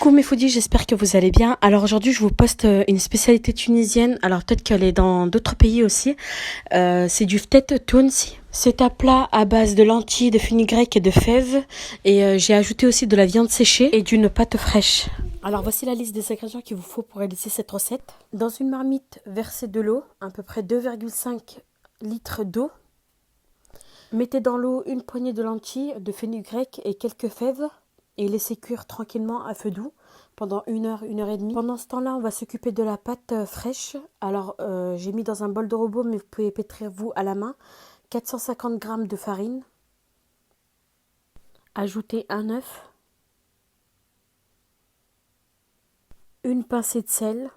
Coucou mes foodies, j'espère que vous allez bien. Alors aujourd'hui je vous poste une spécialité tunisienne, alors peut-être qu'elle est dans d'autres pays aussi. C'est du ftet tounsi. C'est un plat à base de lentilles, de fenugrec et de fèves. Et j'ai ajouté aussi de la viande séchée et d'une pâte fraîche. Alors voici la liste des ingrédients qu'il vous faut pour réaliser cette recette. Dans une marmite, versez de l'eau, à peu près 2,5 litres d'eau. Mettez dans l'eau une poignée de lentilles, de fenugrec et quelques fèves. Et laisser cuire tranquillement à feu doux pendant 1 heure, 1 heure et demie. Pendant ce temps-là, on va s'occuper de la pâte fraîche. Alors, j'ai mis dans un bol de robot, mais vous pouvez pétrir vous à la main. 450 g de farine. Ajoutez un œuf. Une pincée de sel.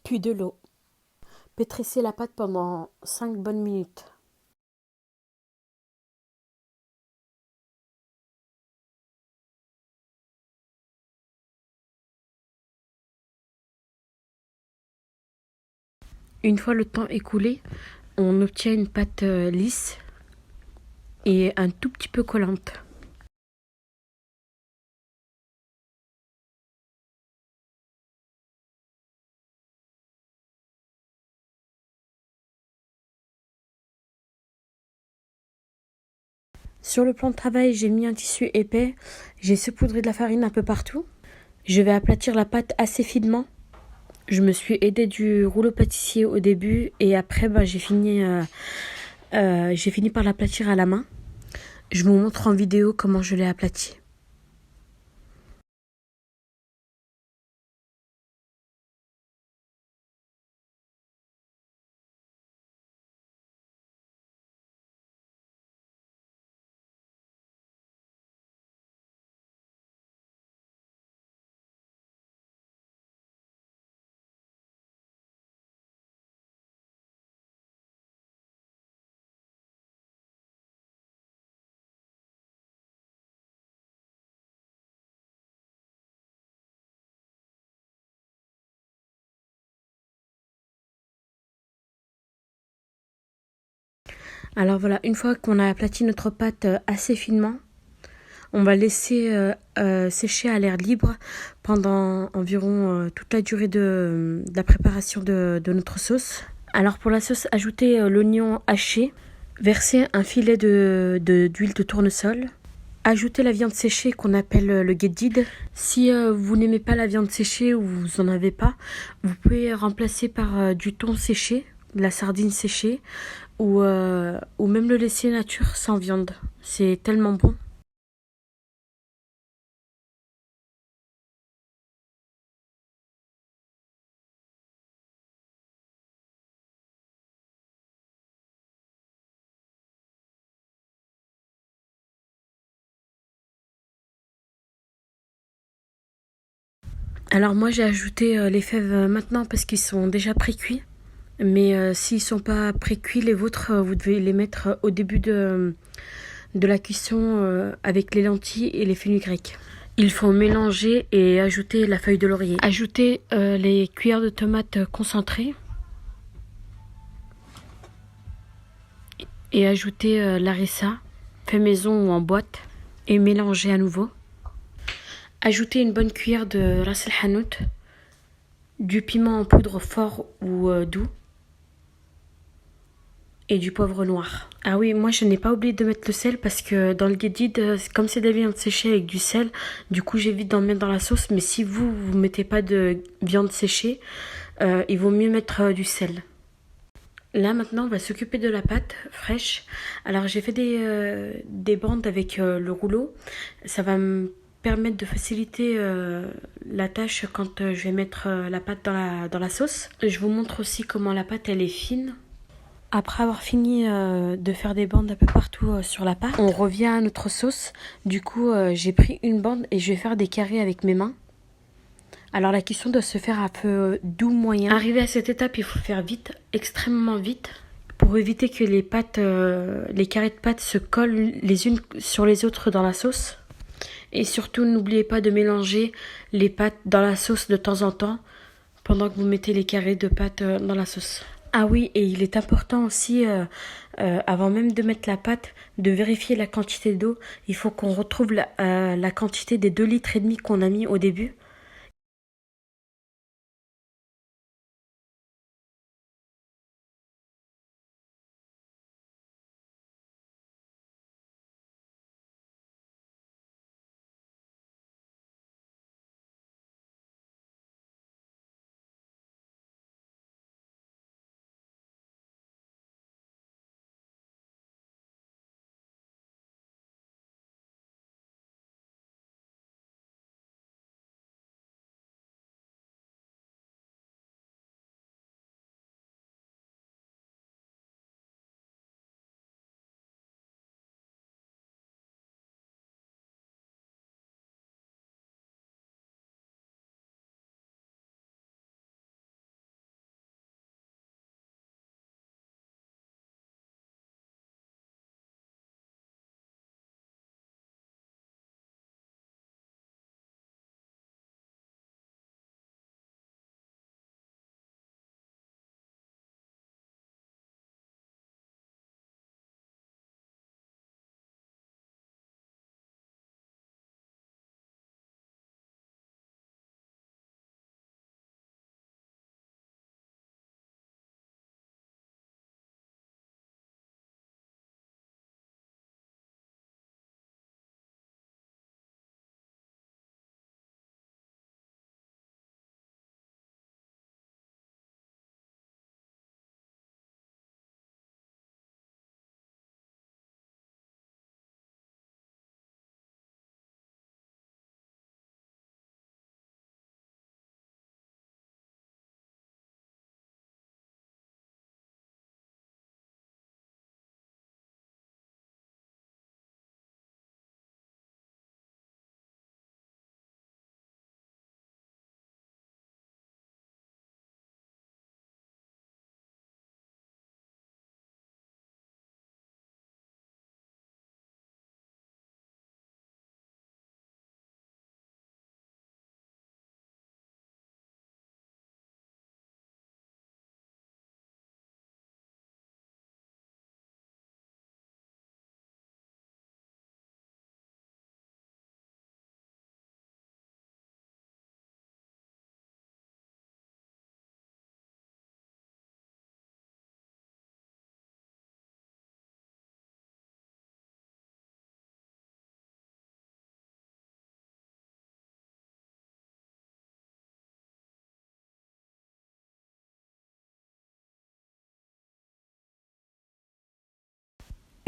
Puis de l'eau. Pétrissez la pâte pendant 5 bonnes minutes. Une fois le temps écoulé, on obtient une pâte lisse et un tout petit peu collante. Sur le plan de travail, j'ai mis un tissu épais, j'ai saupoudré de la farine un peu partout. Je vais aplatir la pâte assez finement. Je me suis aidée du rouleau pâtissier au début et après j'ai fini par l'aplatir à la main. Je vous montre en vidéo comment je l'ai aplati. Alors voilà, une fois qu'on a aplati notre pâte assez finement, on va laisser sécher à l'air libre pendant environ toute la durée de la préparation de notre sauce. Alors pour la sauce, ajoutez l'oignon haché, versez un filet d'huile de tournesol, ajoutez la viande séchée qu'on appelle le guédid. Si vous n'aimez pas la viande séchée ou vous n'en avez pas, vous pouvez remplacer par du thon séché, de la sardine séchée ou même le laisser nature sans viande. C'est tellement bon. Alors moi j'ai ajouté les fèves maintenant parce qu'ils sont déjà pré-cuits. Mais s'ils ne sont pas pré-cuits, les vôtres, vous devez les mettre au début de la cuisson avec les lentilles et les fenugrec. Il faut mélanger et ajouter la feuille de laurier. Ajoutez les cuillères de tomates concentrées. Et ajoutez l'harissa, fait maison ou en boîte. Et mélangez à nouveau. Ajoutez une bonne cuillère de ras el hanout, du piment en poudre fort ou doux. Et du poivre noir. Ah oui, moi je n'ai pas oublié de mettre le sel parce que dans le guédid, comme c'est de la viande séchée avec du sel, du coup j'évite d'en mettre dans la sauce. Mais si vous ne mettez pas de viande séchée, il vaut mieux mettre du sel. Là maintenant on va s'occuper de la pâte fraîche. Alors j'ai fait des bandes avec le rouleau. Ça va me permettre de faciliter la tâche quand je vais mettre la pâte dans la sauce. Je vous montre aussi comment la pâte elle est fine. Après avoir fini de faire des bandes un peu partout sur la pâte, on revient à notre sauce. Du coup, j'ai pris une bande et je vais faire des carrés avec mes mains. Alors la cuisson doit se faire à feu doux moyen. Arrivé à cette étape, il faut faire vite, extrêmement vite, pour éviter que les carrés de pâte se collent les unes sur les autres dans la sauce. Et surtout, n'oubliez pas de mélanger les pâtes dans la sauce de temps en temps pendant que vous mettez les carrés de pâte dans la sauce. Ah oui, et il est important aussi, avant même de mettre la pâte, de vérifier la quantité d'eau. Il faut qu'on retrouve la quantité des 2,5 litres qu'on a mis au début.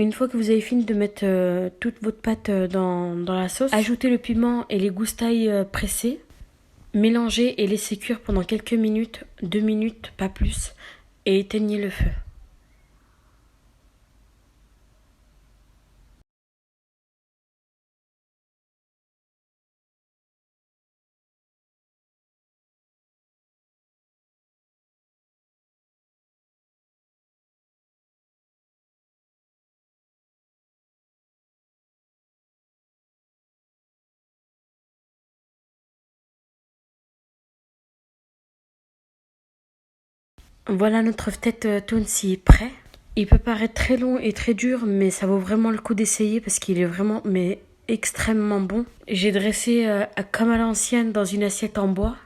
Une fois que vous avez fini de mettre toute votre pâte dans la sauce, ajoutez le piment et les goustailles pressées. Mélangez et laissez cuire pendant quelques minutes, 2 minutes, pas plus, et éteignez le feu. Voilà notre tête Tounsi prêt. Il peut paraître très long et très dur, mais ça vaut vraiment le coup d'essayer parce qu'il est vraiment extrêmement bon. J'ai dressé comme à l'ancienne dans une assiette en bois.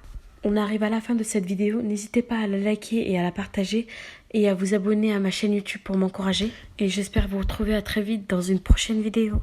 On arrive à la fin de cette vidéo. N'hésitez pas à la liker et à la partager et à vous abonner à ma chaîne YouTube pour m'encourager. Et j'espère vous retrouver à très vite dans une prochaine vidéo.